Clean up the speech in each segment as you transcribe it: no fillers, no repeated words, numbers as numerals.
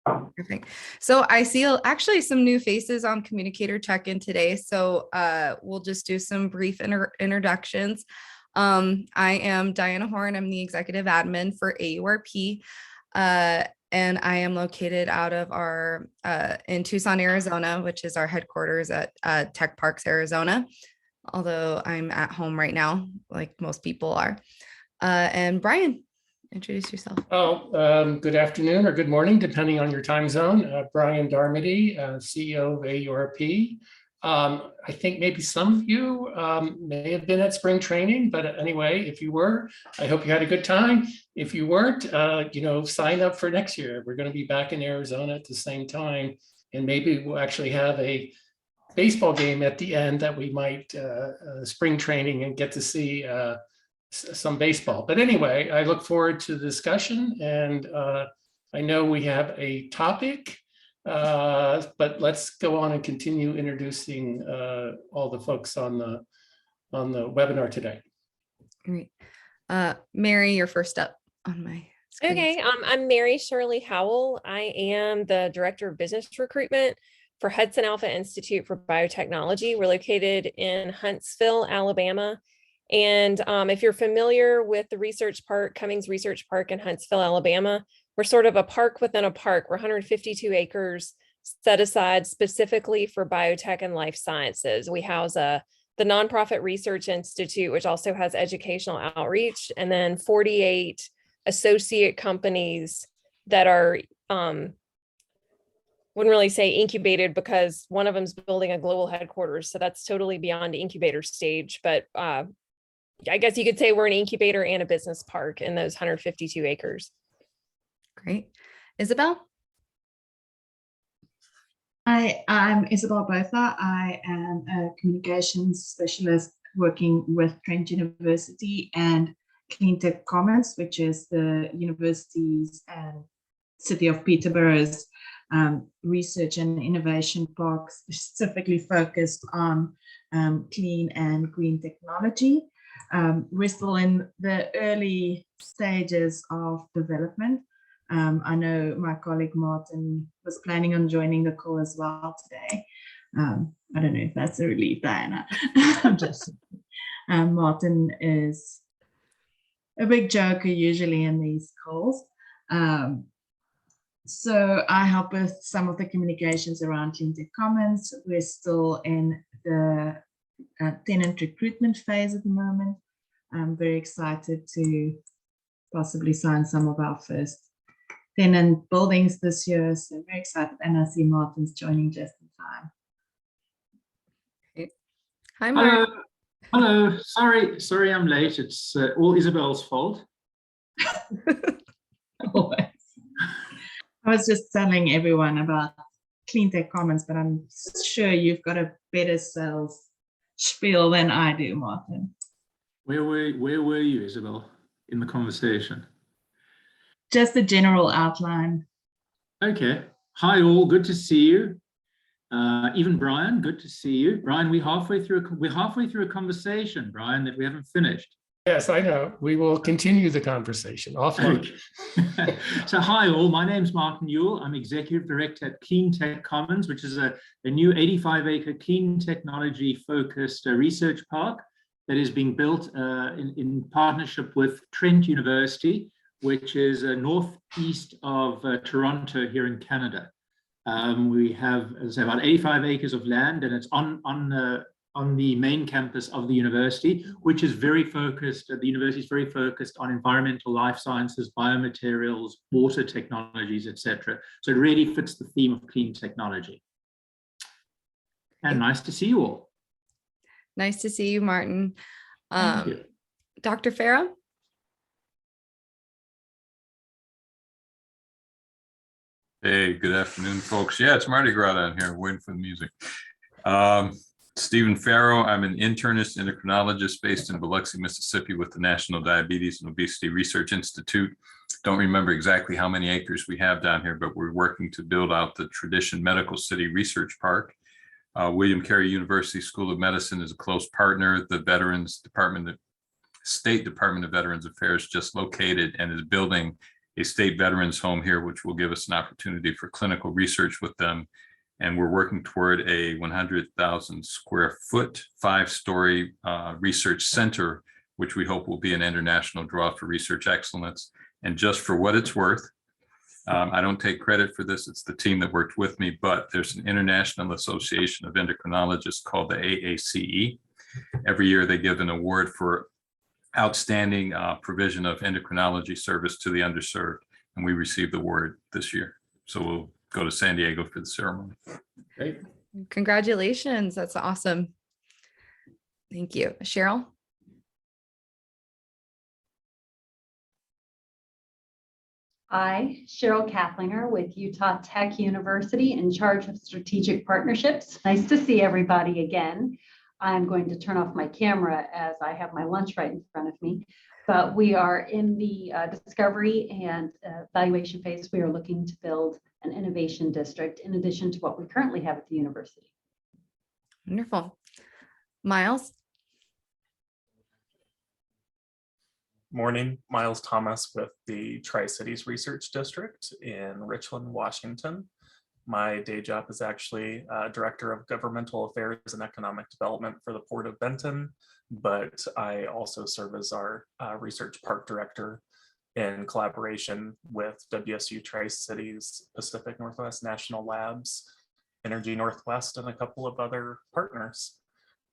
Perfect. So I see actually some new faces on Communicator check-in today. So we'll just do some brief introductions. I am Diana Horn. I'm the executive admin for AURP. And I am located out of our in Tucson, Arizona, which is our headquarters at Tech Parks, Arizona. Although I'm at home right now, like most people are. And Brian, introduce yourself. Good afternoon or good morning, depending on your time zone. Brian Darmody, CEO of AURP. I think maybe some of you may have been at spring training, but anyway, if you were, I hope you had a good time. If you weren't, sign up for next year. We're going to be back in Arizona at the same time, and maybe we'll actually have a baseball game at the end that we might spring training and get to see some baseball. But anyway, I look forward to the discussion, and I know we have a topic, but let's go on and continue introducing all the folks on the webinar today. Great. Mary, you're first up on my screen. Okay, I'm Mary Shirley Howell. I am the Director of Business Recruitment for Hudson Alpha Institute for Biotechnology. We're located in Huntsville, Alabama. And if you're familiar with the research park, Cummings Research Park in Huntsville, Alabama, we're sort of a park within a park. We're 152 acres set aside specifically for biotech and life sciences. We house the Nonprofit Research Institute, which also has educational outreach, and then 48 associate companies that are, wouldn't really say incubated because one of them's building a global headquarters. So that's totally beyond incubator stage, but I guess you could say we're an incubator and a business park in those 152 acres. Great. Isabel? Hi, I'm Isabel Botha. I am a communications specialist working with Trent University and Cleantech Commons, which is the university's and City of Peterborough's research and innovation park, specifically focused on clean and green technology. We're still in the early stages of development. I know my colleague Martin was planning on joining the call as well today. I don't know if that's a relief, Diana. I'm just Martin is a big joker usually in these calls. So I help with some of the communications around Cleantech Commons. We're still in the tenant recruitment phase at the moment. I'm very excited to possibly sign some of our first tenant buildings this year. So very excited. And I see Martin's joining just in time. Okay. Hi, Martin. Hello. Sorry I'm late. It's all Isabel's fault. Always. I was just telling everyone about Cleantech Commons, but I'm sure you've got a better sales spiel than I do, Martin. Where were you, Isabel, in the conversation? Just a general outline. Okay. Hi all, good to see you. Even Brian, good to see you. Brian, we're halfway through a conversation, Brian, that we haven't finished. Yes, I know. We will continue the conversation offline. Okay. So hi all, my name's Martin Ewell. I'm Executive Director at Cleantech Commons, which is a new 85-acre clean technology focused research park that is being built in partnership with Trent University, which is northeast of Toronto here in Canada. We have, as I say, about 85 acres of land, and it's on the main campus of the university, which is very focused. The university is very focused on environmental life sciences, biomaterials, water technologies, etc. So it really fits the theme of clean technology. And nice to see you all. Nice to see you, Martin. Thank you. Dr. Farrow? Hey, good afternoon, folks. Yeah, it's Mardi Gras down here, waiting for the music. Stephen Farrow, I'm an internist endocrinologist based in Biloxi, Mississippi with the National Diabetes and Obesity Research Institute. Don't remember exactly how many acres we have down here, but we're working to build out the Tradition Medical City Research Park. William Carey University School of Medicine is a close partner. The Veterans Department, the State Department of Veterans Affairs just located and is building a state veterans home here, which will give us an opportunity for clinical research with them. And we're working toward a 100,000 square foot, 5-story research center, which we hope will be an international draw for research excellence. And just for what it's worth, I don't take credit for this. It's the team that worked with me, but there's an International Association of Endocrinologists called the AACE. Every year they give an award for outstanding provision of endocrinology service to the underserved. And we received the award this year. So we'll go to San Diego for the ceremony. Great. Congratulations. That's awesome. Thank you. Cheryl? Hi, Cheryl Kathlinger with Utah Tech University in charge of strategic partnerships. Nice to see everybody again. I'm going to turn off my camera as I have my lunch right in front of me, but we are in the discovery and evaluation phase. We are looking to build an innovation district in addition to what we currently have at the university. Wonderful. Miles? Morning, Miles Thomas with the Tri-Cities Research District in Richland, Washington. My day job is actually Director of Governmental Affairs and Economic Development for the Port of Benton, but I also serve as our Research Park Director in collaboration with WSU Tri-Cities, Pacific Northwest National Labs, Energy Northwest, and a couple of other partners.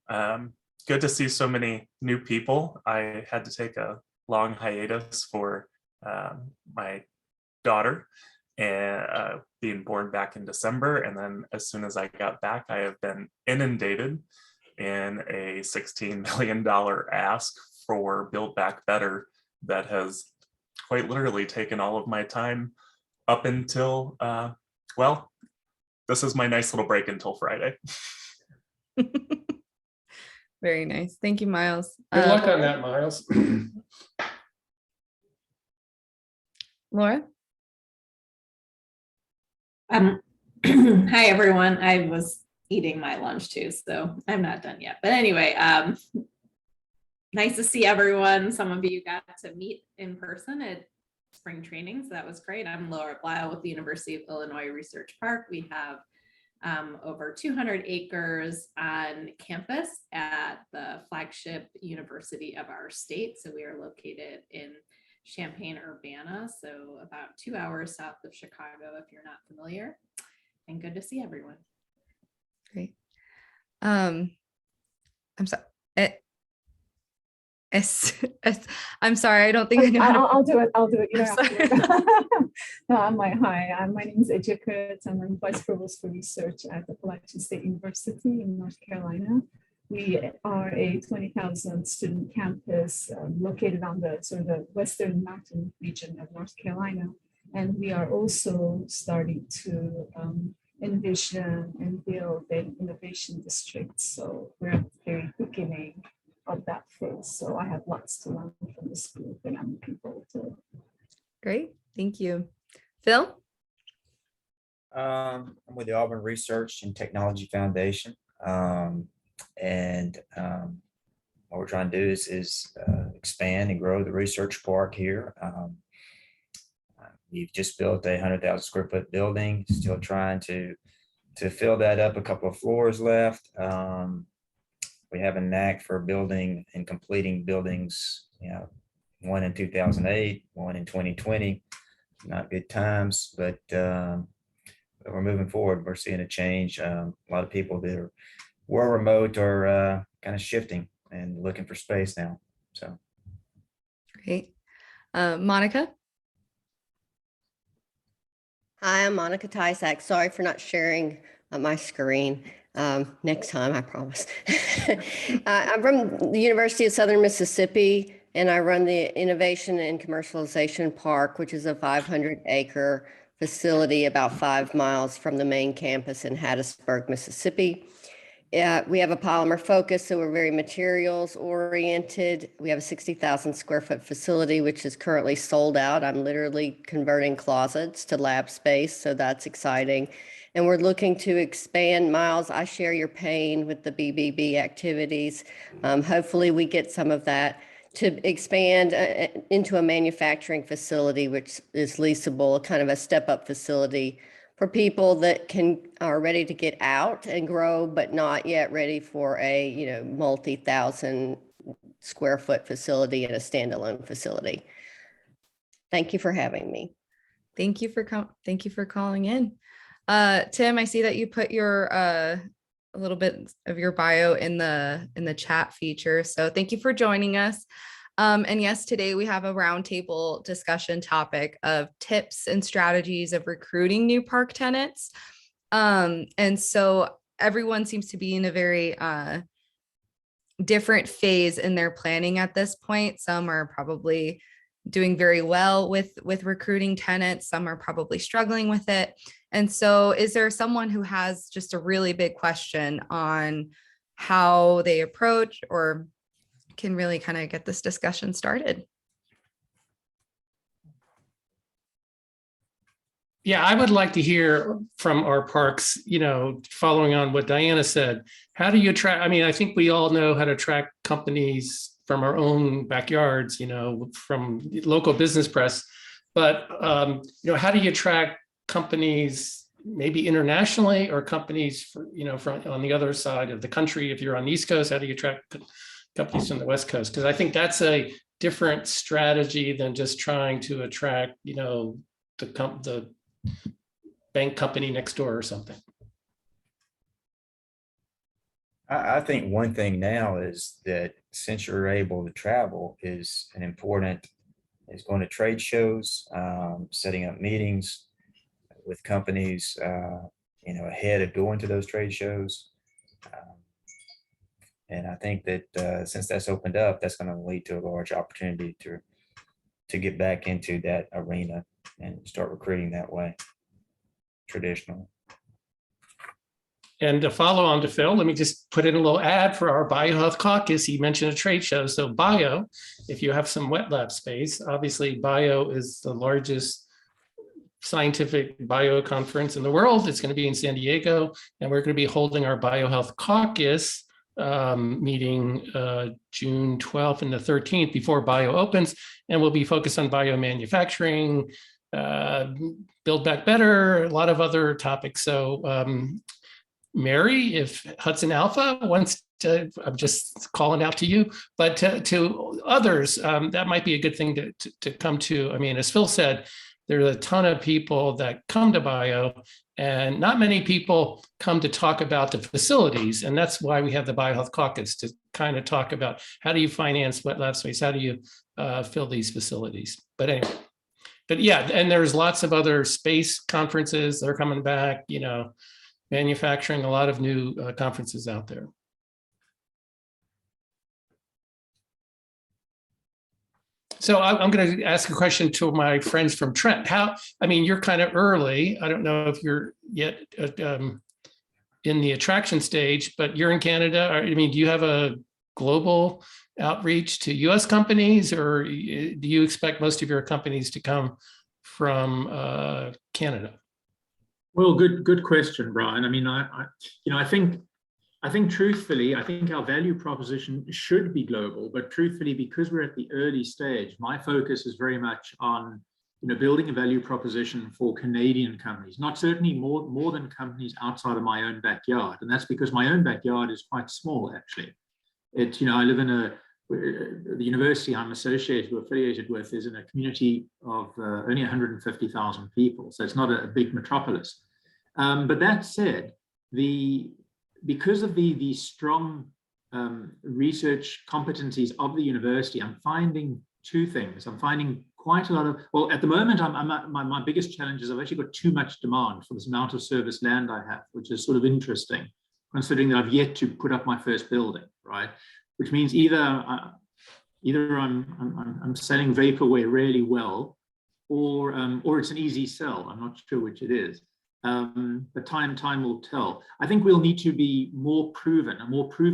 Good to see so many new people. I had to take a long hiatus for my daughter and being born back in December. And then as soon as I got back, I have been inundated in a $16 million ask for Build Back Better that has quite literally taken all of my time up until, well, this is my nice little break until Friday. Very nice. Thank you, Miles. Good luck on that, Miles. Laura? Hi, everyone. I was eating my lunch too, so I'm not done yet. But anyway, nice to see everyone. Some of you got to meet in person at spring training, so that was great. I'm Laura Blau with the University of Illinois Research Park. We have over 200 acres on campus at the flagship university of our state. So we are located in Champaign-Urbana, so about 2 hours south of Chicago, if you're not familiar. And good to see everyone. Great. I'm sorry. I'm sorry. I don't think I know. I'll do it. I'll do it. You don't have Sorry. to. No, hi. My name is Ejia Kurtz. I'm Vice Provost for Research at the Appalachian State University in North Carolina. We are a 20,000 student campus located on the sort of the western mountain region of North Carolina. And we are also starting to envision and build an innovation district. So we're at the very beginning of that phase. So I have lots to learn from this group and I'm looking forward to it. Great. Thank you. Phil? I'm with the Auburn Research and Technology Foundation. What we're trying to do is expand and grow the research park here. We've just built a 100,000 square foot building, still trying to fill that up, a couple of floors left. We have a knack for building and completing buildings, one in 2008, one in 2020, not good times, but we're moving forward. We're seeing a change. A lot of people that were remote are kind of shifting and looking for space now. So Great. Monica? Hi, I'm Monica Tysak. Sorry for not sharing my screen. Next time, I promise. I'm from the University of Southern Mississippi, and I run the Innovation and Commercialization Park, which is a 500-acre facility about 5 miles from the main campus in Hattiesburg, Mississippi. We have a polymer focus, so we're very materials oriented. We have a 60,000 square foot facility, which is currently sold out. I'm literally converting closets to lab space, so that's exciting. And we're looking to expand. Miles, I share your pain with the BBB activities. Hopefully we get some of that to expand into a manufacturing facility, which is leasable, kind of a step-up facility for people that are ready to get out and grow, but not yet ready for a, multi-thousand square foot facility and a standalone facility. Thank you for having me. Thank you for calling in. Tim, I see that you put your a little bit of your bio in the chat feature. So thank you for joining us. And yes, today we have a roundtable discussion topic of tips and strategies of recruiting new park tenants. And so everyone seems to be in a very different phase in their planning at this point. Some are probably doing very well with recruiting tenants. Some are probably struggling with it. And so is there someone who has just a really big question on how they approach or can really kind of get this discussion started? Yeah, I would like to hear from our parks, following on what Diana said. How do you attract? I mean, I think we all know how to attract companies from our own backyards, from local business press. But, how do you attract companies maybe internationally or companies, from on the other side of the country? If you're on the East Coast, how do you attract companies from the West Coast? Because I think that's a different strategy than just trying to attract, the bank company next door or something. I think one thing now is that since you're able to travel is going to trade shows, setting up meetings with companies, ahead of going to those trade shows. And I think that since that's opened up, that's going to lead to a large opportunity to get back into that arena and start recruiting that way, traditionally. And to follow on to Phil, let me just put in a little ad for our Biohealth Caucus. He mentioned a trade show. So Bio, if you have some wet lab space, obviously Bio is the largest scientific bio conference in the world. It's going to be in San Diego, and we're going to be holding our Biohealth Caucus meeting June 12th and the 13th before Bio opens, and we'll be focused on biomanufacturing, Build Back Better, a lot of other topics. So Mary, if Hudson Alpha wants to, I'm just calling out to you, but to others, that might be a good thing to come to. I mean, as Phil said, there's a ton of people that come to Bio, and not many people come to talk about the facilities. And that's why we have the Biohealth Caucus, to kind of talk about how do you finance wet lab space? How do you fill these facilities? But anyway, but yeah, and there's lots of other space conferences that are coming back, manufacturing, a lot of new conferences out there. So I'm going to ask a question to my friends from Trent. You're kind of early. I don't know if you're yet in the attraction stage, but you're in Canada. Do you have a global outreach to US companies, or do you expect most of your companies to come from Canada? Well, good question, Brian. I think truthfully, I think our value proposition should be global, but truthfully, because we're at the early stage, my focus is very much on, building a value proposition for Canadian companies, not certainly more than companies outside of my own backyard. And that's because my own backyard is quite small, actually. I live in the university I'm affiliated with is in a community of only 150,000 people. So it's not a big metropolis. But that said, because of the strong research competencies of the university, I'm finding two things. I'm finding quite a lot of, well, at the moment, my biggest challenge is I've actually got too much demand for this amount of service land I have, which is sort of interesting, considering that I've yet to put up my first building, right? Which means either I'm selling vaporware really well, or it's an easy sell. I'm not sure which it is. But time will tell. I think we'll need to be a more proven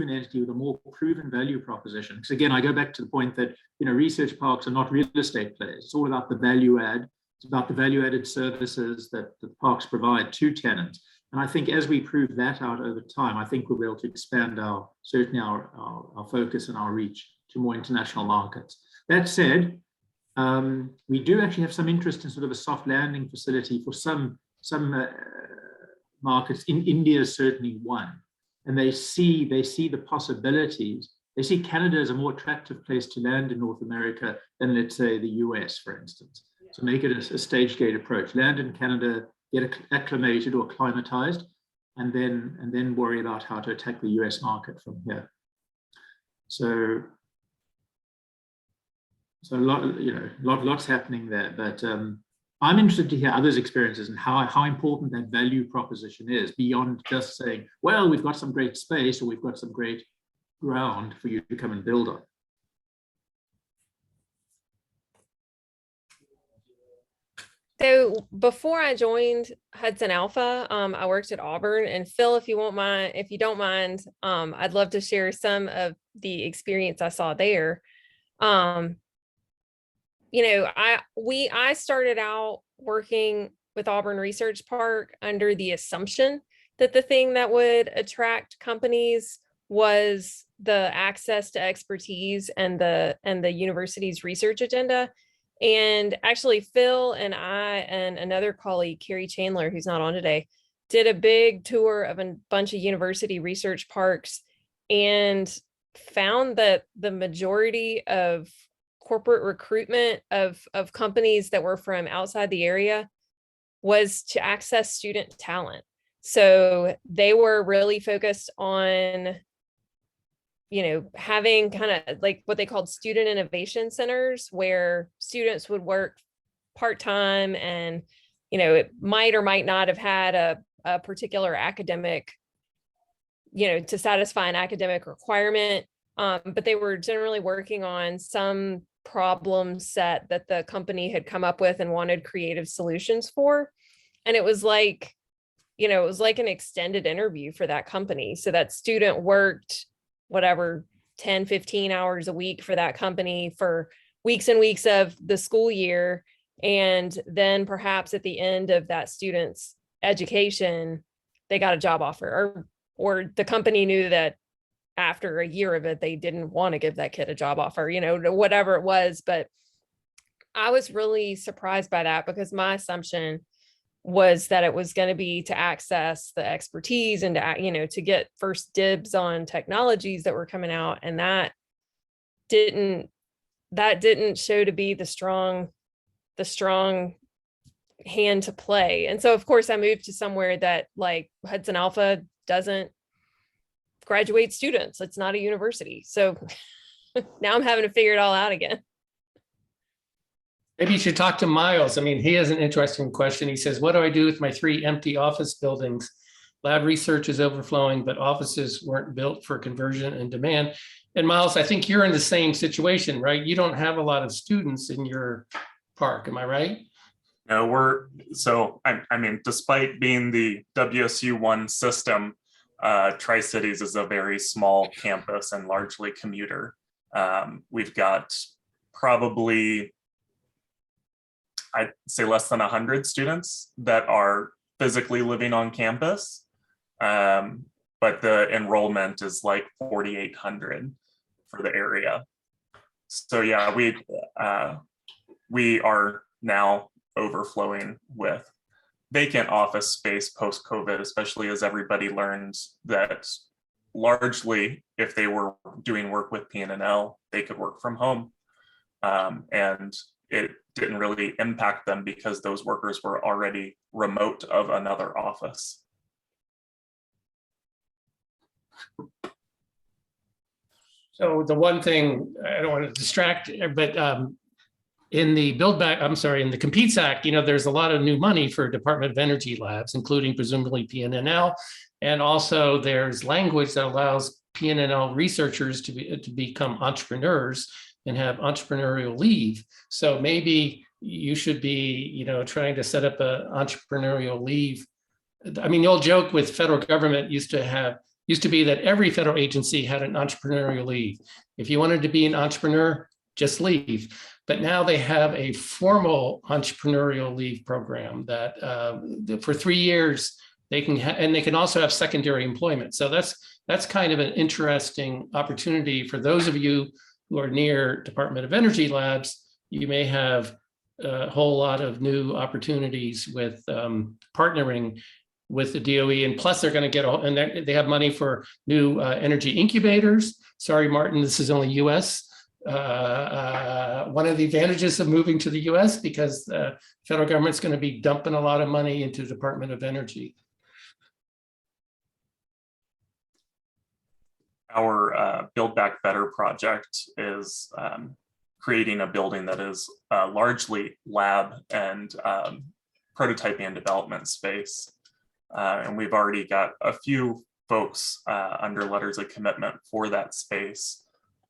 entity with a more proven value proposition. Because again, I go back to the point that research parks are not real estate plays. It's all about the value add. It's about the value added services that the parks provide to tenants. And I think as we prove that out over time, I think we'll be able to expand our focus and our reach more international markets. That said, we do actually have some interest in sort of a soft landing facility for some markets. In India is certainly one, and they see the possibilities. They see Canada as a more attractive place to land in North America than, let's say, the US, for instance. So make it a stage gate approach. Land in Canada, get acclimated or acclimatized, and then worry about how to attack the US market from here. So lots happening there. But I'm interested to hear others' experiences and how important that value proposition is beyond just saying, well, we've got some great space or we've got some great ground for you to come and build on. So before I joined Hudson Alpha, I worked at Auburn. And Phil, if you don't mind, I'd love to share some of the experience I saw there. I started out working with Auburn Research Park under the assumption that the thing that would attract companies was the access to expertise and the university's research agenda. And actually, Phil and I and another colleague, Carrie Chandler, who's not on today, did a big tour of a bunch of university research parks and found that the majority of corporate recruitment of companies that were from outside the area was to access student talent. So they were really focused on having kind of like what they called student innovation centers, where students would work part-time and, it might or might not have had a particular academic, to satisfy an academic requirement. But they were generally working on some problem set that the company had come up with and wanted creative solutions for. And it was like, an extended interview for that company. So that student worked whatever 10, 15 hours a week for that company for weeks and weeks of the school year. And then perhaps at the end of that student's education, they got a job offer, or the company knew that after a year of it, they didn't want to give that kid a job offer, whatever it was. But I was really surprised by that, because my assumption was that it was going to be to access the expertise and to get first dibs on technologies that were coming out. And that didn't show to be the strong hand to play. And so of course I moved to somewhere that, like, Hudson Alpha doesn't graduate students. It's not a university. So now I'm having to figure it all out again. Maybe you should talk to Miles. I mean, he has an interesting question. He says, what do I do with my 3 empty office buildings? Lab research is overflowing, but offices weren't built for conversion and demand. And Miles, I think you're in the same situation, right? You don't have a lot of students in your park. Am I right? No, despite being the WSU1 system, Tri-Cities is a very small campus and largely commuter. We've got probably, I'd say, less than 100 students that are physically living on campus, but the enrollment is like 4,800 for the area. So yeah, we are now overflowing with vacant office space post-COVID, especially as everybody learns that largely, if they were doing work with PNNL, they could work from home. And it didn't really impact them because those workers were already remote of another office. So the one thing, I don't want to distract, but in the in the Competes Act, there's a lot of new money for Department of Energy labs, including presumably PNNL. And also there's language that allows PNNL researchers to become entrepreneurs and have entrepreneurial leave. So maybe you should be, trying to set up an entrepreneurial leave. I mean, the old joke with federal government used to be that every federal agency had an entrepreneurial leave. If you wanted to be an entrepreneur, just leave. But now they have a formal entrepreneurial leave program that for 3 years they can and they can also have secondary employment. So that's kind of an interesting opportunity for those of you who are near Department of Energy labs, you may have a whole lot of new opportunities with partnering with the DOE, and plus they're going to get and they have money for new energy incubators. Sorry, Martin, this is only US. One of the advantages of moving to the US, because the federal government's going to be dumping a lot of money into the Department of Energy. Our Build Back Better project is creating a building that is largely lab and prototyping and development space. And we've already got a few folks under letters of commitment for that space.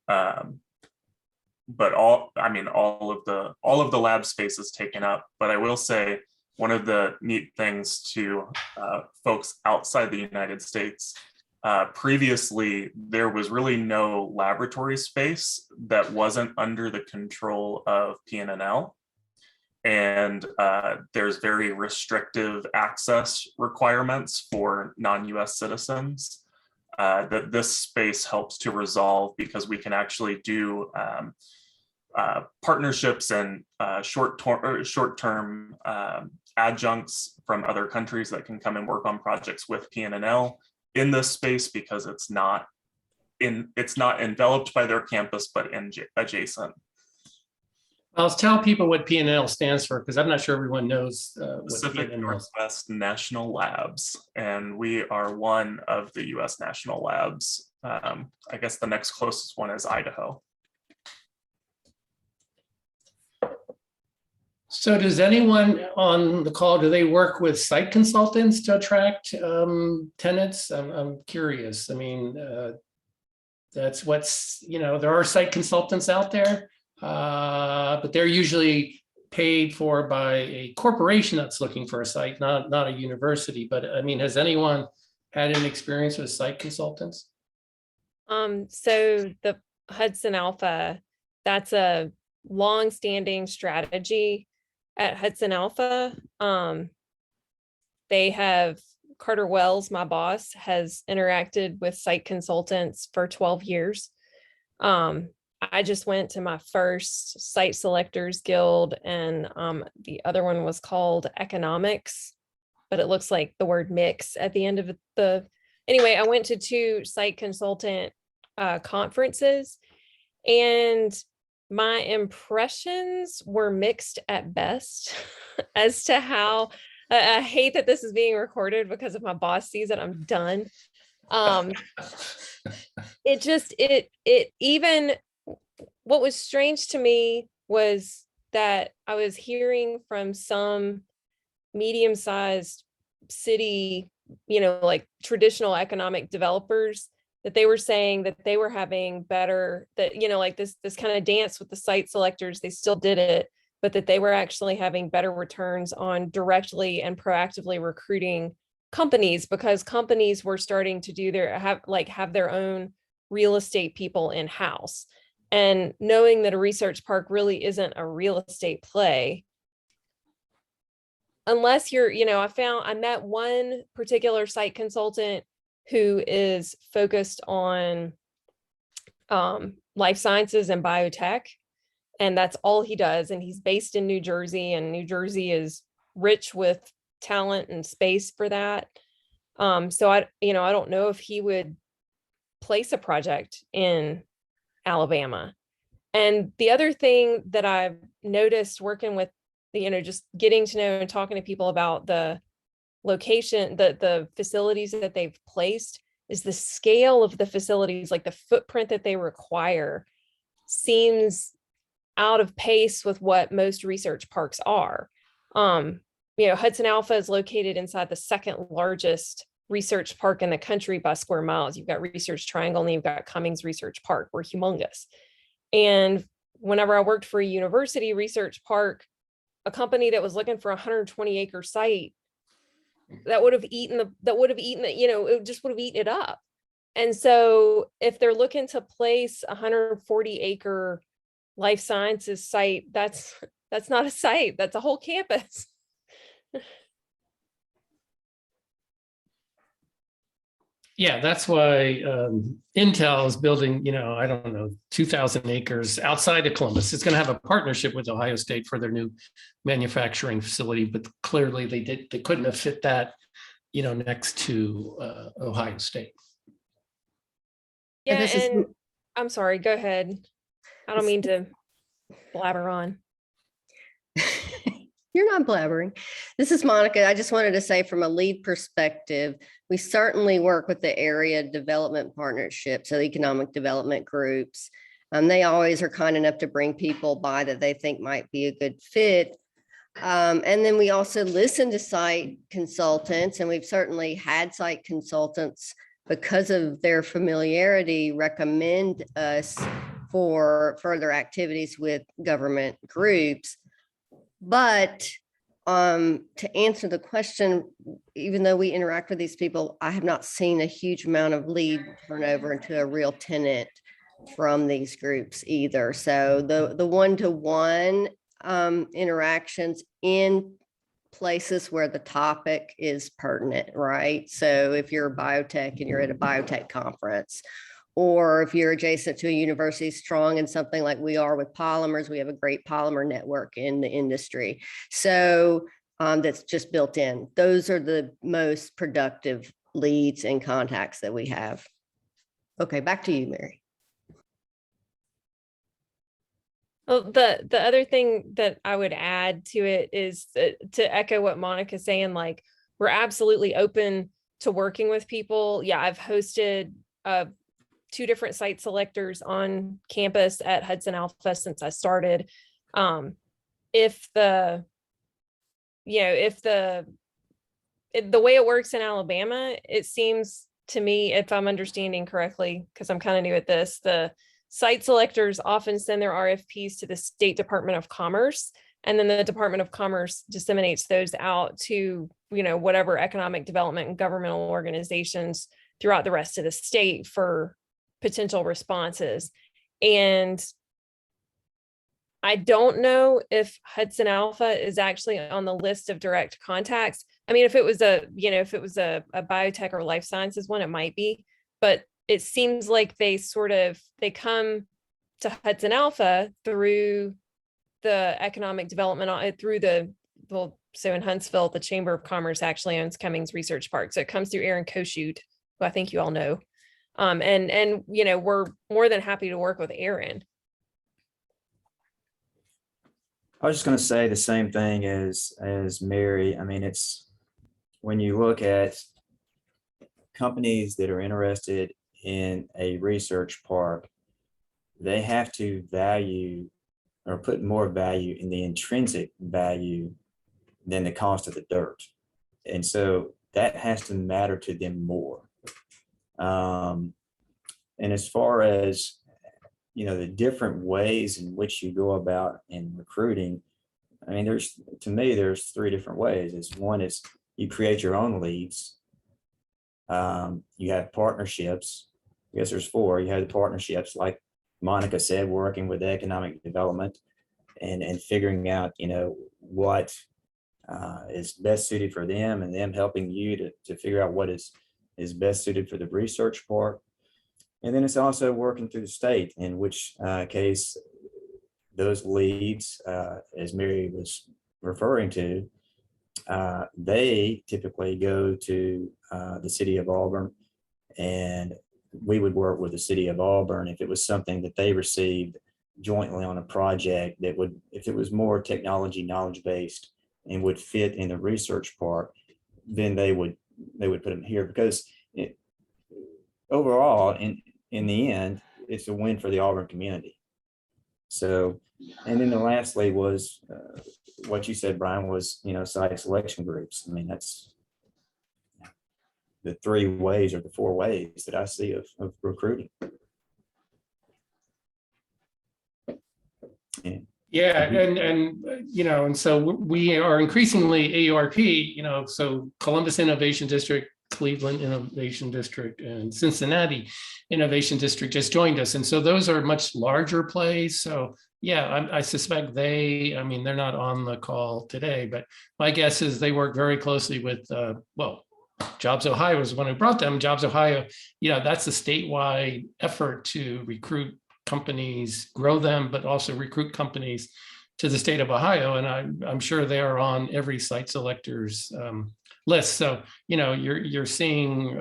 But all of the lab space is taken up. But I will say one of the neat things to folks outside the United States, previously there was really no laboratory space that wasn't under the control of PNNL. And there's very restrictive access requirements for non-US citizens that this space helps to resolve, because we can actually do partnerships and short-term adjuncts from other countries that can come and work on projects with PNNL in this space, because it's not enveloped by their campus, but adjacent. I'll tell people what PNNL stands for, because I'm not sure everyone knows what Pacific PNNL is. Northwest National Labs, and we are one of the US national labs. I guess the next closest one is Idaho. So does anyone on the call, do they work with site consultants to attract tenants? I'm curious. I mean, that's what's, there are site consultants out there, but they're usually paid for by a corporation that's looking for a site, not a university. But I mean, has anyone had an experience with site consultants? So the Hudson Alpha, that's a long-standing strategy at Hudson Alpha. They have, Carter Wells, my boss, has interacted with site consultants for 12 years. I just went to my first Site Selectors Guild, and the other one was called Economics, but it looks like the word mix at the end of anyway, I went to 2 site consultant conferences, and my impressions were mixed at best as to how, I hate that this is being recorded, because if my boss sees it, I'm done. Even what was strange to me was that I was hearing from some medium-sized city, like traditional economic developers, that they were saying that they were having better, that, like this kind of dance with the site selectors, they still did it, but that they were actually having better returns on directly and proactively recruiting companies, because companies were starting to have their own real estate people in-house. And knowing that a research park really isn't a real estate play, unless you're, I met one particular site consultant who is focused on life sciences and biotech, and that's all he does. And he's based in New Jersey, and New Jersey is rich with talent and space for that. So I don't know if he would place a project in Alabama. And the other thing that I've noticed working with, just getting to know and talking to people about the location, the facilities that they've placed, is the scale of the facilities, like the footprint that they require, seems out of pace with what most research parks are. Hudson Alpha is located inside the second largest research park in the country by square miles. You've got Research Triangle, and you've got Cummings Research Park. We're humongous. And whenever I worked for a university research park, a company that was looking for a 120-acre site, that would have eaten it, it just would have eaten it up. And so if they're looking to place a 140-acre life sciences site, that's not a site, that's a whole campus. Yeah, that's why Intel is building, I don't know, 2,000 acres outside of Columbus. It's going to have a partnership with Ohio State for their new manufacturing facility, but clearly they couldn't have fit that, next to Ohio State. Yeah, this is- and I'm sorry, go ahead. I don't mean to blabber on. You're not blabbering. This is Monica. I just wanted to say from a lead perspective, we certainly work with the area development partnerships, so economic development groups. They always are kind enough to bring people by that they think might be a good fit. And then we also listen to site consultants, and we've certainly had site consultants, because of their familiarity, recommend us for further activities with government groups. But to answer the question, even though we interact with these people, I have not seen a huge amount of lead turnover into a real tenant from these groups either. So the one-to-one interactions in places where the topic is pertinent, right? So if you're a biotech and you're at a biotech conference, or if you're adjacent to a university strong in something like we are with polymers, we have a great polymer network in the industry. So that's just built in. Those are the most productive leads and contacts that we have. Okay, back to you, Mary. Well, the other thing that I would add to it is to echo what Monica's saying, like, we're absolutely open to working with people. Yeah, I've hosted 2 different site selectors on campus at Hudson Alpha since I started. If the way it works in Alabama, it seems to me, if I'm understanding correctly, because I'm kind of new at this, the site selectors often send their RFPs to the State Department of Commerce, and then the Department of Commerce disseminates those out to, whatever economic development and governmental organizations throughout the rest of the state for potential responses. And I don't know if Hudson Alpha is actually on the list of direct contacts. I mean, if it was a biotech or life sciences one, it might be, but it seems like they come to Hudson Alpha through the economic development, so in Huntsville, the Chamber of Commerce actually owns Cummings Research Park. So it comes through Aaron Koshut, who I think you all know. And we're more than happy to work with Aaron. I was just going to say the same thing as Mary. I mean, it's when you look at companies that are interested in a research park, they have to value or put more value in the intrinsic value than the cost of the dirt. And so that has to matter to them more. And as far as, the different ways in which you go about in recruiting, I mean, there's 3 different ways. One is you create your own leads. You have partnerships. I guess there's 4. You have the partnerships, like Monica said, working with economic development and figuring out, what is best suited for them, and them helping you to figure out what is best suited for the research part. And then it's also working through the state, in which case those leads, as Mary was referring to, they typically go to the city of Auburn, and we would work with the city of Auburn if it was something that they received jointly on a project that would, if it was more technology knowledge-based and would fit in the research part, then they would put them here, because overall, in the end, it's a win for the Auburn community. So, and then lastly was what you said, Brian, was, site selection groups. I mean, that's the 3 ways or the 4 ways that I see of recruiting. Yeah, and so we are increasingly AURP, so Columbus Innovation District, Cleveland Innovation District, and Cincinnati Innovation District just joined us. And so those are much larger plays. So yeah, I suspect they're not on the call today, but my guess is they work very closely with, Jobs Ohio was the one who brought them. Jobs Ohio, that's a statewide effort to recruit companies, grow them, but also recruit companies to the state of Ohio. And I'm sure they are on every site selector's list. So, you're seeing,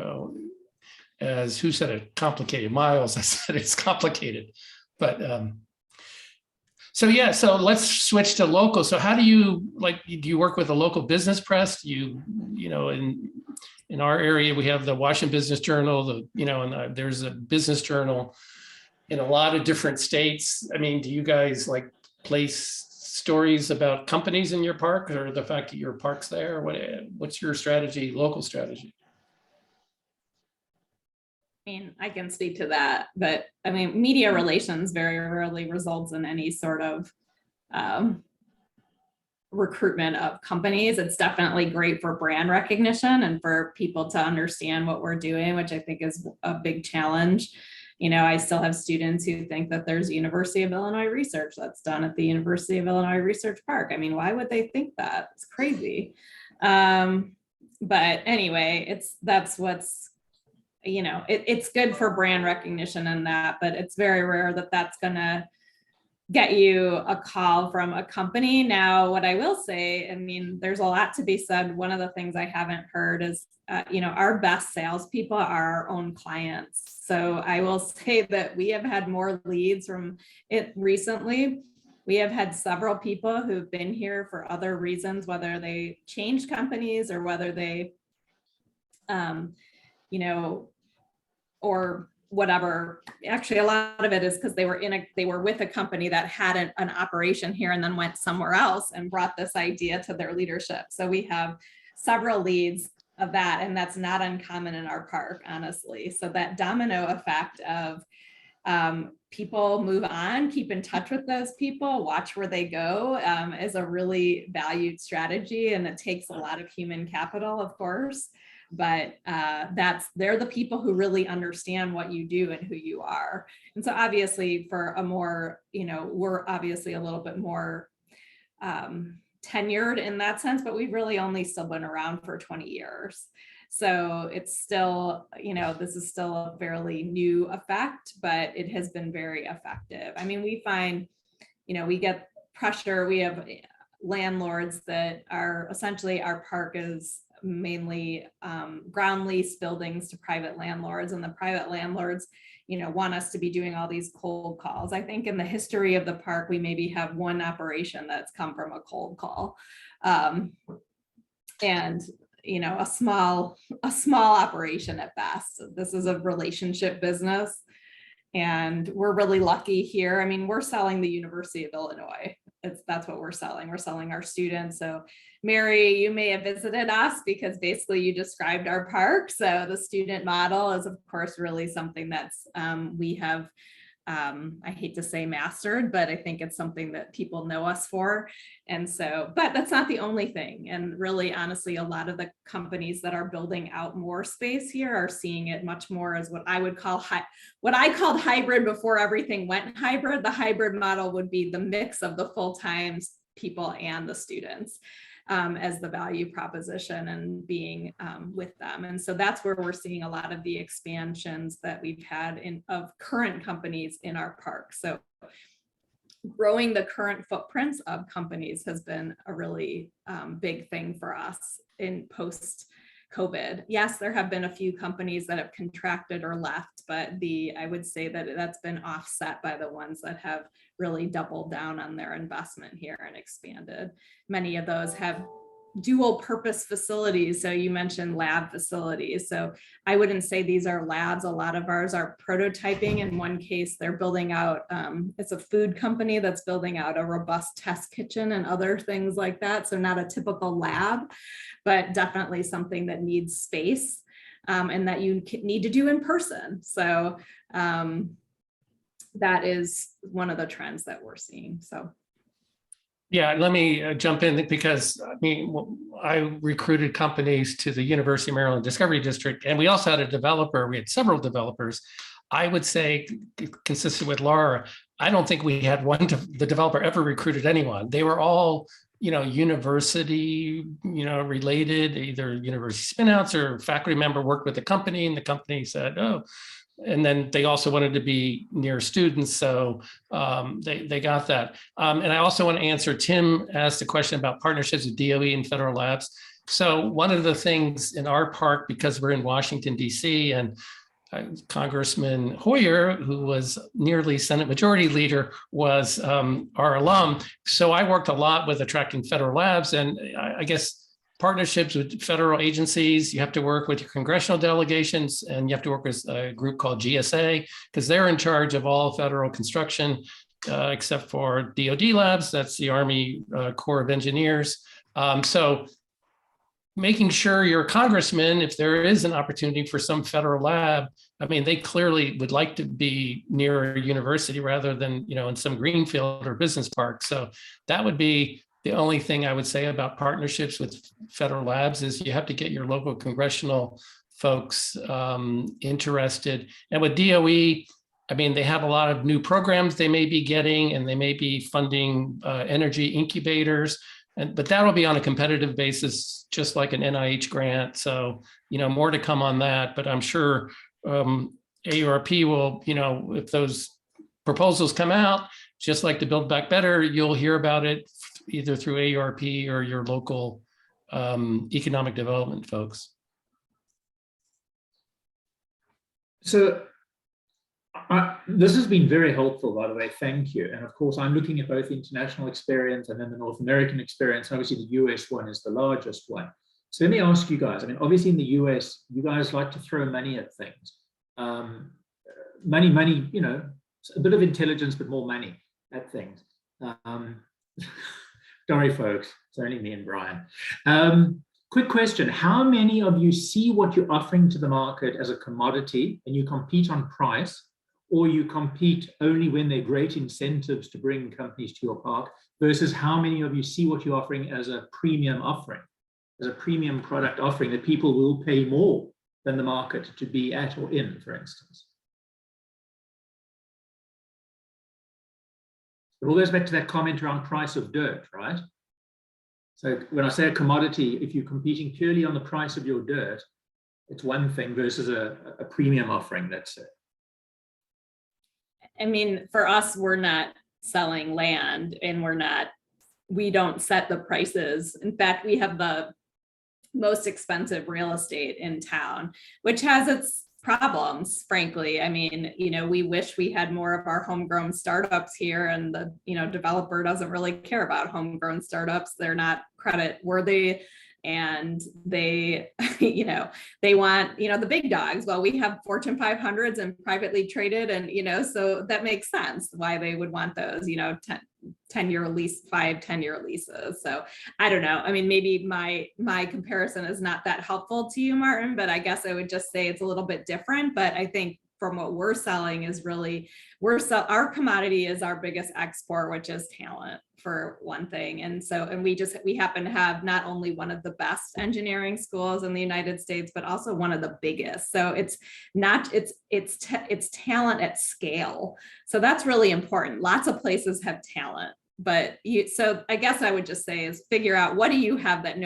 as who said it, complicated? Miles, I said it's complicated. But so let's switch to local. So how do you work with a local business press? In our area, we have the Washington Business Journal, and there's a business journal in a lot of different states. I mean, do you guys place stories about companies in your park, or the fact that your park's there? What's your strategy, local strategy? I mean, I can speak to that, but I mean, media relations very rarely results in any sort of recruitment of companies. It's definitely great for brand recognition and for people to understand what we're doing, which I think is a big challenge. I still have students who think that there's University of Illinois research that's done at the University of Illinois Research Park. I mean, why would they think that? It's crazy. But anyway, that's what's, it's good for brand recognition and that, but it's very rare that that's going to get you a call from a company. Now, what I will say, I mean, there's a lot to be said. One of the things I haven't heard is, our best salespeople are our own clients. So I will say that we have had more leads from it recently. We have had several people who've been here for other reasons, whether they changed companies or whether they, or whatever. Actually, a lot of it is because they were with a company that had an operation here and then went somewhere else and brought this idea to their leadership. So we have several leads of that, and that's not uncommon in our park, honestly. So that domino effect of people move on, keep in touch with those people, watch where they go, is a really valued strategy, and it takes a lot of human capital, of course. But they're the people who really understand what you do and who you are. And so obviously for a more, we're obviously a little bit more tenured in that sense, but we've really only still been around for 20 years. So it's still, this is still a fairly new effect, but it has been very effective. I mean, we find, we get pressure. We have landlords that are essentially, our park is mainly ground lease buildings to private landlords, and the private landlords want us to be doing all these cold calls. I think in the history of the park, we maybe have one operation that's come from a cold call, and a small operation at best. So this is a relationship business, and we're really lucky here. I mean, we're selling the University of Illinois. That's what we're selling. We're selling our students. So Mary, you may have visited us because basically you described our park. So the student model is, of course, really something that's we have, I hate to say mastered, but I think it's something that people know us for. And so, but that's not the only thing. And really, honestly, a lot of the companies that are building out more space here are seeing it much more as what I would call what I called hybrid before everything went hybrid. The hybrid model would be the mix of the full-time people and the students as the value proposition and being with them. And so that's where we're seeing a lot of the expansions that we've had of current companies in our park. So growing the current footprints of companies has been a really big thing for us in post-COVID. Yes, there have been a few companies that have contracted or left, but I would say that that's been offset by the ones that have really doubled down on their investment here and expanded. Many of those have dual purpose facilities. So you mentioned lab facilities. So I wouldn't say these are labs. A lot of ours are prototyping. In one case, they're building out, it's a food company that's building out a robust test kitchen and other things like that. So not a typical lab, but definitely something that needs space and that you need to do in person. So that is one of the trends that we're seeing. So. Yeah, let me jump in because I recruited companies to the University of Maryland Discovery District, and we also had a developer. We had several developers. I would say, consistent with Laura, I don't think we had the developer ever recruited anyone. They were all, university, related, either university spinouts or faculty member worked with the company and the company said, oh, and then they also wanted to be near students. So they got that. And I also want to answer, Tim asked a question about partnerships with DOE and federal labs. So one of the things in our park, because we're in Washington, DC, and Congressman Hoyer, who was nearly Senate Majority Leader, was our alum. So I worked a lot with attracting federal labs, and I guess partnerships with federal agencies. You have to work with your congressional delegations, and you have to work with a group called GSA, because they're in charge of all federal construction, except for DoD labs. That's the Army Corps of Engineers. So making sure you're a congressman, if there is an opportunity for some federal lab, I mean, they clearly would like to be near a university rather than, in some greenfield or business park. So that would be the only thing I would say about partnerships with federal labs, is you have to get your local congressional folks interested. And with DOE, I mean, they have a lot of new programs they may be getting, and they may be funding energy incubators. But that'll be on a competitive basis, just like an NIH grant. So, more to come on that. But I'm sure AURP will, if those proposals come out, just like the Build Back Better, you'll hear about it either through AURP or your local economic development folks. So this has been very helpful, by the way, thank you. And of course, I'm looking at both the international experience and then the North American experience. Obviously, the US one is the largest one. So let me ask you guys, I mean, obviously in the US, you guys like to throw money at things. Money, a bit of intelligence, but more money at things. Don't worry, folks, it's only me and Brian. Quick question, how many of you see what you're offering to the market as a commodity and you compete on price, or you compete only when there are great incentives to bring companies to your park, versus how many of you see what you're offering as a premium offering, as a premium product offering that people will pay more than the market to be at or in, for instance? It all goes back to that comment around price of dirt, right? So when I say a commodity, if you're competing purely on the price of your dirt, it's one thing versus a premium offering, that's it. I mean, for us, we're not selling land, and we don't set the prices. In fact, we have the most expensive real estate in town, which has its problems, frankly. I mean, we wish we had more of our homegrown startups here, and the, developer doesn't really care about homegrown startups. They're not credit worthy, and they, they want, the big dogs. Well, we have Fortune 500s and privately traded, and, so that makes sense why they would want those, 10-year lease, 5-10-year leases. So I don't know. I mean, maybe my comparison is not that helpful to you, Martin, but I guess I would just say it's a little bit different. But I think from what we're selling is really, our commodity is our biggest export, which is talent, for one thing. And so, and we happen to have not only one of the best engineering schools in the United States, but also one of the biggest. So it's talent at scale. So that's really important. Lots of places have talent, but so I guess I would just say is figure out, what do you have that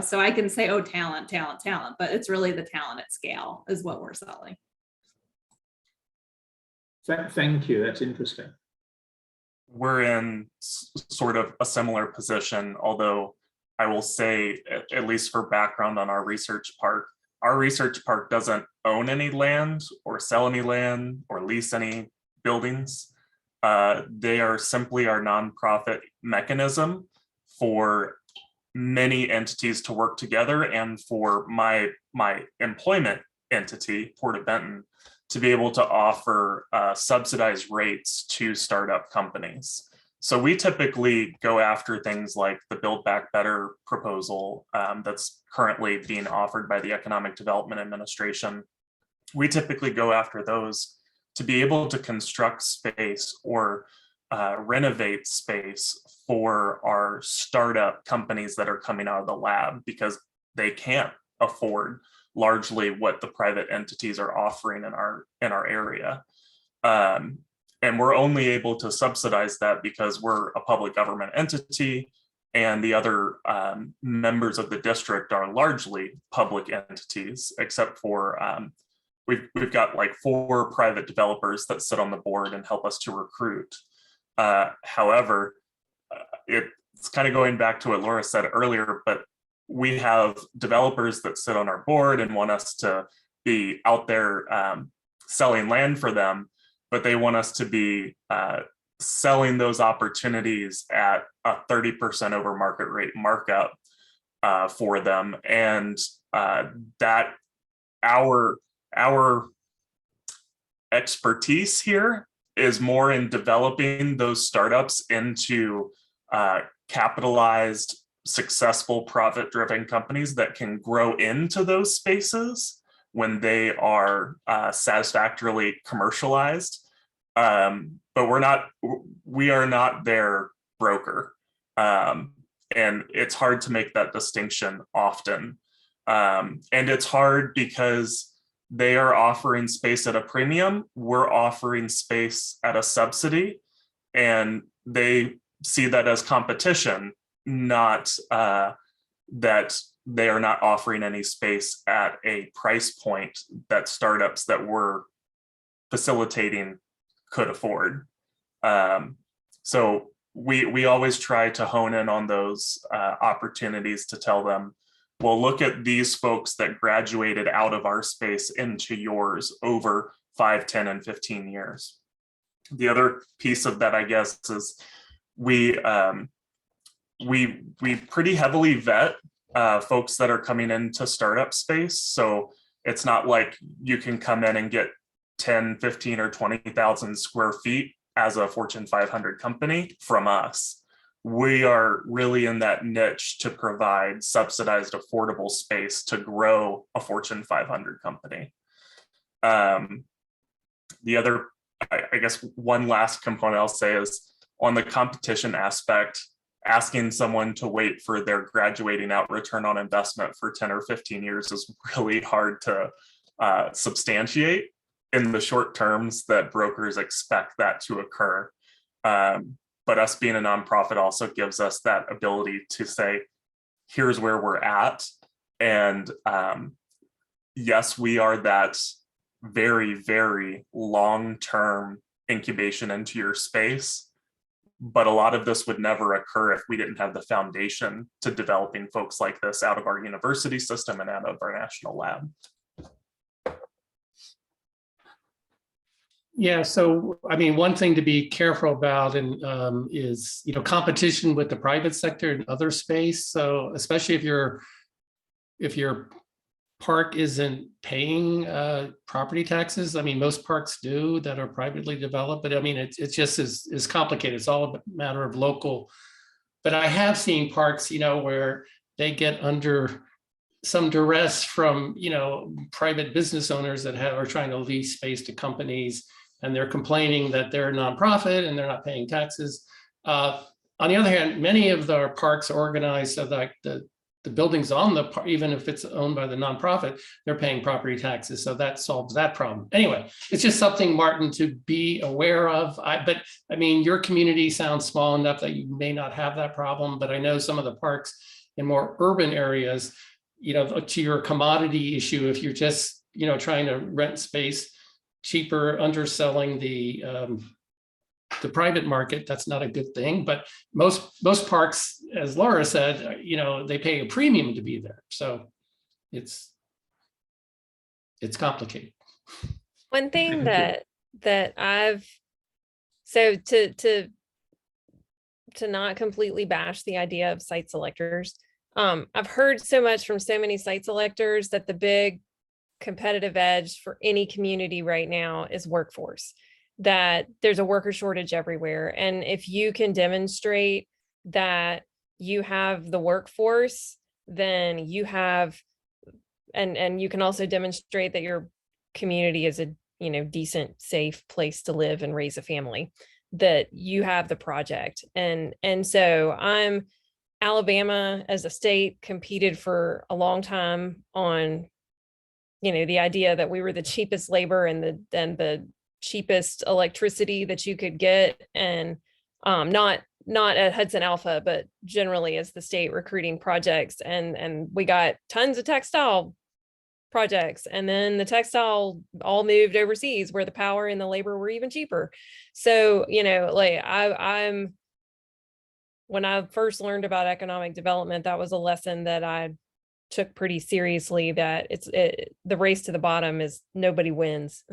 so I can say, oh, talent, but it's really the talent at scale is what we're selling. Thank you, that's interesting. We're in sort of a similar position, although I will say, at least for background on our research park doesn't own any land or sell any land or lease any buildings. They are simply our nonprofit mechanism for many entities to work together, and for my employment entity, Port of Benton, to be able to offer subsidized rates to startup companies. So we typically go after things like the Build Back Better proposal that's currently being offered by the Economic Development Administration. We typically go after those to be able to construct space or renovate space for our startup companies that are coming out of the lab, because they can't afford largely what the private entities are offering in our area. and we're only able to subsidize that because we're a public government entity, and the other members of the district are largely public entities, except for we've got like 4 private developers that sit on the board and help us to recruit. However, it's kind of going back to what Laura said earlier, but we have developers that sit on our board and want us to be out there selling land for them, but they want us to be selling those opportunities at a 30% over market rate markup for them. And that our expertise here is more in developing those startups into capitalized, successful, profit-driven companies that can grow into those spaces when they are satisfactorily commercialized. But we are not their broker. And it's hard to make that distinction often. And it's hard because they are offering space at a premium, we're offering space at a subsidy, and they see that as competition, not that they are not offering any space at a price point that startups that we're facilitating could afford. So we always try to hone in on those opportunities to tell them, well, look at these folks that graduated out of our space into yours over 5, 10, and 15 years. The other piece of that, I guess, is we pretty heavily vet folks that are coming into startup space. So it's not like you can come in and get 10, 15, or 20,000 square feet as a Fortune 500 company from us. We are really in that niche to provide subsidized, affordable space to grow a Fortune 500 company. The other, I guess, one last component I'll say is on the competition aspect, asking someone to wait for their graduating out return on investment for 10 or 15 years is really hard to substantiate in the short terms that brokers expect that to occur. But us being a nonprofit also gives us that ability to say, here's where we're at. And yes, we are that very, very long-term incubation into your space. But a lot of this would never occur if we didn't have the foundation to developing folks like this out of our university system and out of our national lab. Yeah, so I mean, one thing to be careful about is competition with the private sector and other space. So especially if your park isn't paying property taxes. I mean, most parks do that are privately developed, but I mean, it's just as complicated. It's all a matter of local. But I have seen parks, where they get under some duress from private business owners that are trying to lease space to companies. And they're complaining that they're a nonprofit and they're not paying taxes. On the other hand, many of our parks are organized so that the buildings on the park, even if it's owned by the nonprofit, they're paying property taxes. So that solves that problem. Anyway, it's just something, Martin, to be aware of. But I mean, your community sounds small enough that you may not have that problem. But I know some of the parks in more urban areas, to your commodity issue, if you're just, trying to rent space cheaper, underselling the private market, that's not a good thing. But most parks, as Laura said, they pay a premium to be there. So it's complicated. One thing that I've, so to not completely bash the idea of site selectors, I've heard so much from so many site selectors that the big competitive edge for any community right now is workforce, that there's a worker shortage everywhere. And if you can demonstrate that you have the workforce, then you have, and you can also demonstrate that your community is a, decent, safe place to live and raise a family, that you have the project. And so Alabama as a state competed for a long time on the idea that we were the cheapest labor and the cheapest electricity that you could get, and not at Hudson Alpha, but generally as the state recruiting projects. And we got tons of textile projects, and then the textile all moved overseas where the power and the labor were even cheaper. So, you know, like I'm when I first learned about economic development, that was a lesson that I took pretty seriously, that the race to the bottom is nobody wins.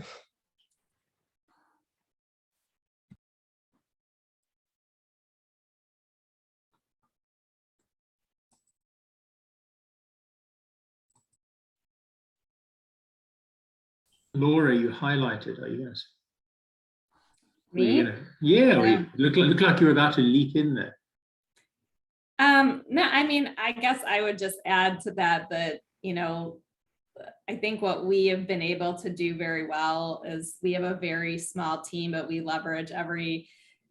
Laura, you highlighted, are you going to? Me? Yeah, Yeah. look like you're about to leap in there. No, I mean, I guess I would just add to that, you know, I think what we have been able to do very well is we have a very small team, but we leverage every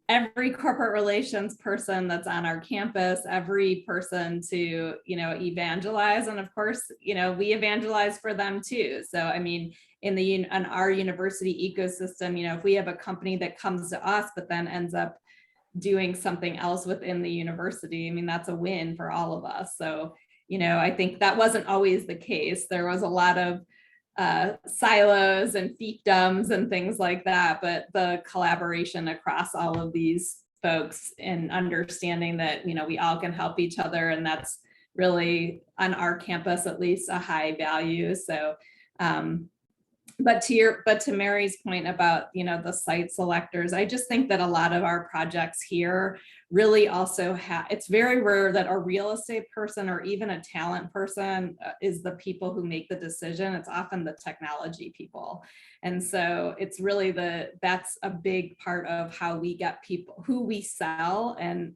corporate relations person that's on our campus, every person to, you know, evangelize. And of course, you know, we evangelize for them too. So, I mean, in our university ecosystem, you know, if we have a company that comes to us, but then ends up doing something else within the university, I mean, that's a win for all of us. So, you know, I think that wasn't always the case. There was a lot of silos and fiefdoms and things like that, but the collaboration across all of these folks and understanding that, you know, we all can help each other, and that's really on our campus at least a high value. So but to Mary's point about, you know, the site selectors, I just think that a lot of our projects here really also have, it's very rare that a real estate person or even a talent person is the people who make the decision. It's often the technology people. And so it's really that's a big part of how we get people, who we sell, and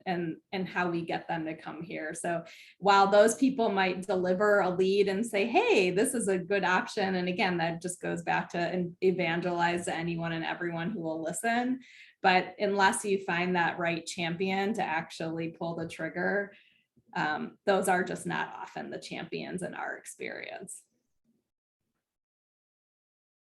how we get them to come here. So while those people might deliver a lead and say, hey, this is a good option, and again, that just goes back to evangelize to anyone and everyone who will listen. But unless you find that right champion to actually pull the trigger, those are just not often the champions in our experience.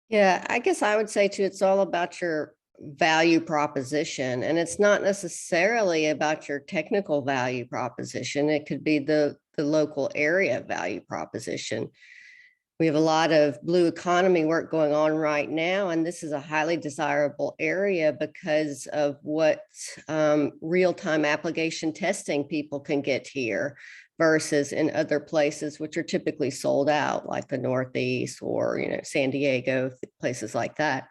Yeah, I guess I would say too, it's all about your value proposition, and it's not necessarily about your technical value proposition. It could be the local area value proposition. We have a lot of blue economy work going on right now, and this is a highly desirable area because of what real-time application testing people can get here versus in other places, which are typically sold out, like the Northeast or, you know, San Diego, places like that.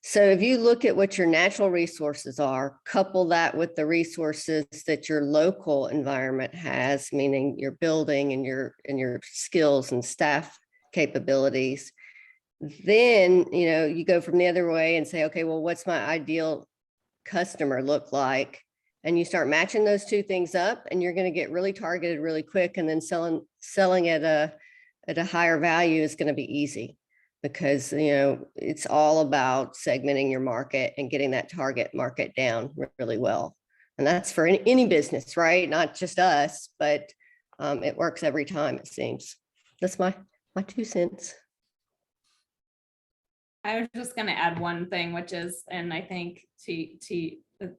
So if you look at what your natural resources are, couple that with the resources that your local environment has, meaning your building and your skills and staff capabilities, then, you know, you go from the other way and say, okay, well, what's my ideal customer look like? And you start matching those two things up, and you're going to get really targeted really quick, and then selling at a higher value is going to be easy, because, you know, it's all about segmenting your market and getting that target market down really well. And that's for any business, right? Not just us, but it works every time, it seems. That's my 2 cents. I was just going to add one thing, which is, and I think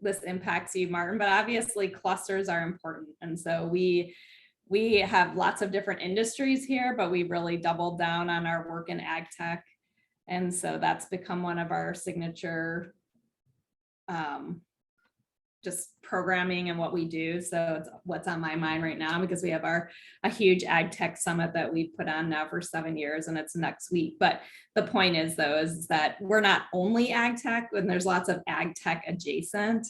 this impacts you, Martin, but obviously clusters are important. And so we have lots of different industries here, but we really doubled down on our work in ag tech. And so that's become one of our signature just programming and what we do. So it's what's on my mind right now, because we have a huge ag tech summit that we put on now for 7 years, and it's next week. But the point is, though, is that we're not only ag tech, and there's lots of ag tech adjacent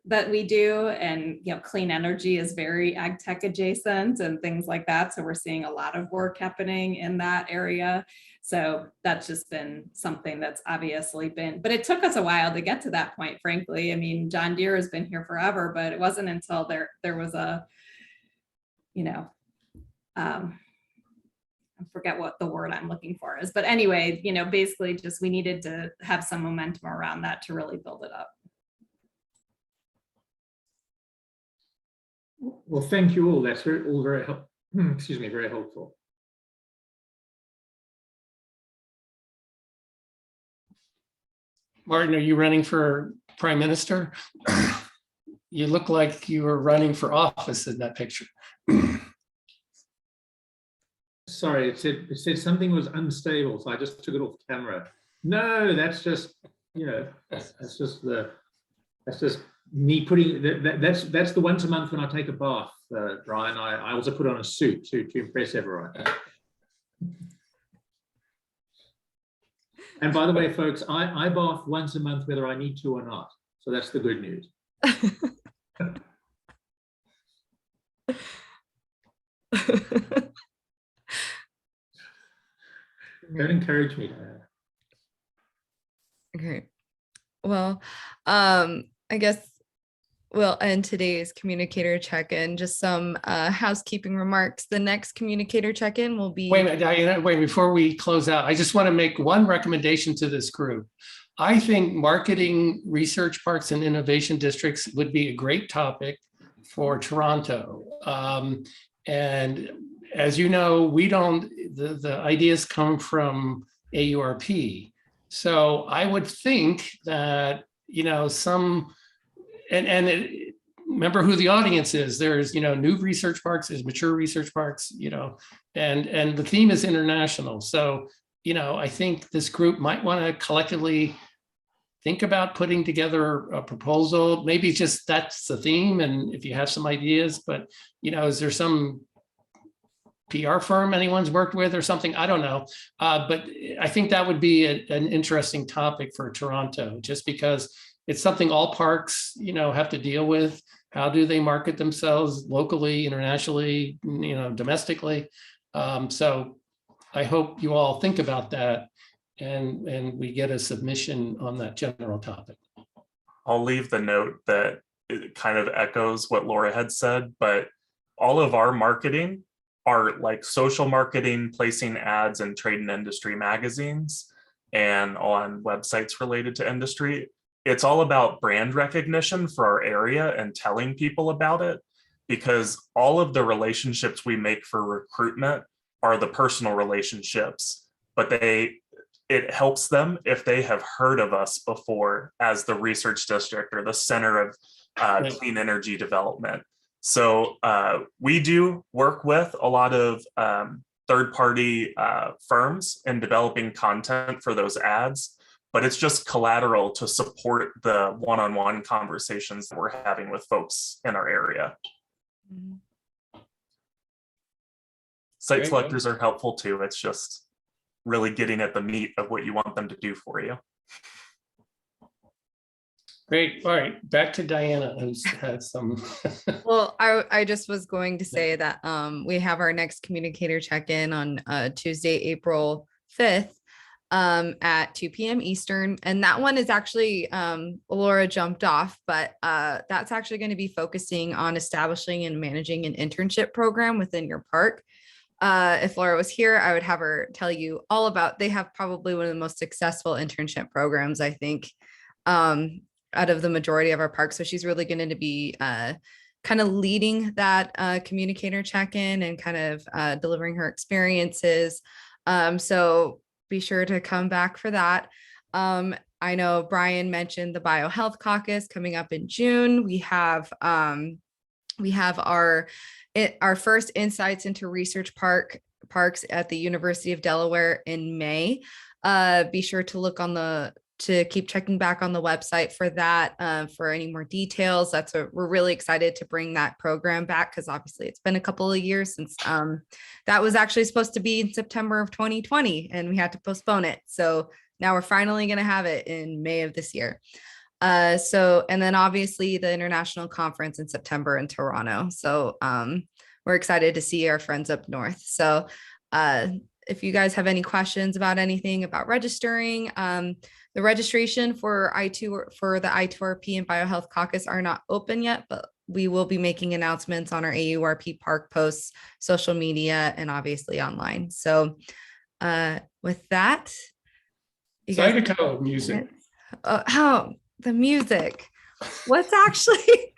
that we do. And, you know, clean energy is very ag tech adjacent and things like that. So we're seeing a lot of work happening in that area. So that's just been something that's obviously been, but it took us a while to get to that point, frankly. I mean, John Deere has been here forever, but it wasn't until there was a, you know, I forget what the word I'm looking for is, but anyway, you know, basically just we needed to have some momentum around that to really build it up. Well, thank you all. That's all very helpful. Excuse me, very helpful. Martin, are you running for prime minister? You look like you were running for office in that picture. Sorry, it said something was unstable, so I just took it off camera. No, that's just, you know, that's just me putting that's the once a month when I take a bath, Brian. I also put on a suit to impress everyone. And by the way, folks, I bath once a month whether I need to or not. So that's the good news. Don't encourage me to. Great. Well, I guess we'll end today's communicator check-in. Just some housekeeping remarks. The next communicator check-in will be. Wait a minute, Diana, wait, before we close out, I just want to make one recommendation to this group. I think marketing research parks and innovation districts would be a great topic for Toronto. And as you know, we don't, the ideas come from AURP. So I would think that, you know, remember who the audience is. There's, you know, new research parks, there's mature research parks, you know, and the theme is international. So, you know, I think this group might want to collectively think about putting together a proposal. Maybe just that's the theme. And if you have some ideas, but, you know, is there some PR firm anyone's worked with or something? I don't know. But I think that would be an interesting topic for Toronto, just because it's something all parks, you know, have to deal with. How do they market themselves locally, internationally, you know, domestically? So I hope you all think about that and we get a submission on that general topic. I'll leave the note that it kind of echoes what Laura had said, but all of our marketing are like social marketing, placing ads in trade and industry magazines and on websites related to industry. It's all about brand recognition for our area and telling people about it, because all of the relationships we make for recruitment are the personal relationships, but it helps them if they have heard of us before as the research district or the center of clean energy development. So we do work with a lot of third-party firms in developing content for those ads, but it's just collateral to support the one-on-one conversations that we're having with folks in our area. Site selectors are helpful too. It's just really getting at the meat of what you want them to do for you. Great. All right, back to Diana, who's had some. Well, I just was going to say that we have our next communicator check-in on Tuesday, April 5th at 2 p.m. Eastern. And that one is actually, Laura jumped off, but that's actually going to be focusing on establishing and managing an internship program within your park. If Laura was here, I would have her tell you all about, they have probably one of the most successful internship programs, I think, out of the majority of our parks. So she's really going to be kind of leading that communicator check-in and kind of delivering her experiences. So be sure to come back for that. I know Brian mentioned the BioHealth Caucus coming up in June. We have our first Insights into Research Parks at the University of Delaware in May. Be sure to look to keep checking back on the website for that, for any more details. We're really excited to bring that program back, because obviously it's been a couple of years since that was actually supposed to be in September of 2020 and we had to postpone it. So now we're finally going to have it in May of this year. And then obviously the international conference in September in Toronto. So we're excited to see our friends up north. So if you guys have any questions about anything about registering, the registration for the I2RP and BioHealth Caucus are not open yet, but we will be making announcements on our AURP park posts, social media, and obviously online. So with that, you guys, Zydeco music. the music. What's actually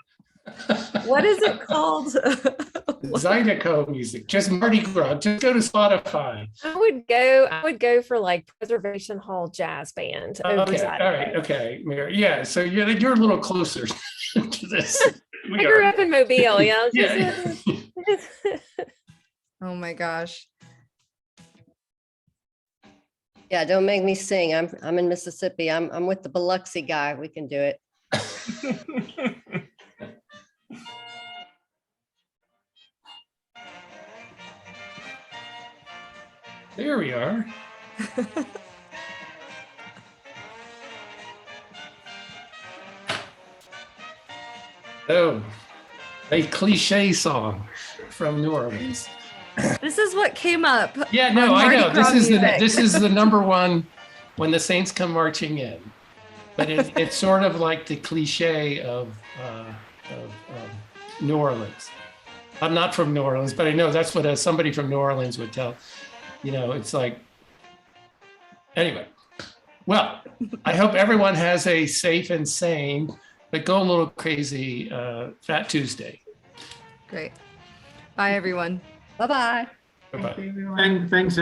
What is it called? Zydeco music, just Mardi Gras. Just go to Spotify. I would go for like Preservation Hall Jazz Band. over Okay, all right, Zydeco. okay, Mary. Yeah, so you're a little closer to this. We I grew are. up in Mobile, yeah. Yeah. Oh my gosh. Yeah, don't make me sing. I'm in Mississippi. I'm with the Biloxi guy. We can do it. There we are. Oh, a cliche song from New Orleans. This is what came up. Yeah, no, on I Mardi know. Gras music. This is the number one when the Saints come marching in. But it's sort of like the cliche of New Orleans. I'm not from New Orleans, but I know that's what somebody from New Orleans would tell. You know, it's like, anyway. Well, I hope everyone has a safe and sane, but go a little crazy Fat Tuesday. Great. Bye, everyone. Bye-bye. Bye-bye. Thanks,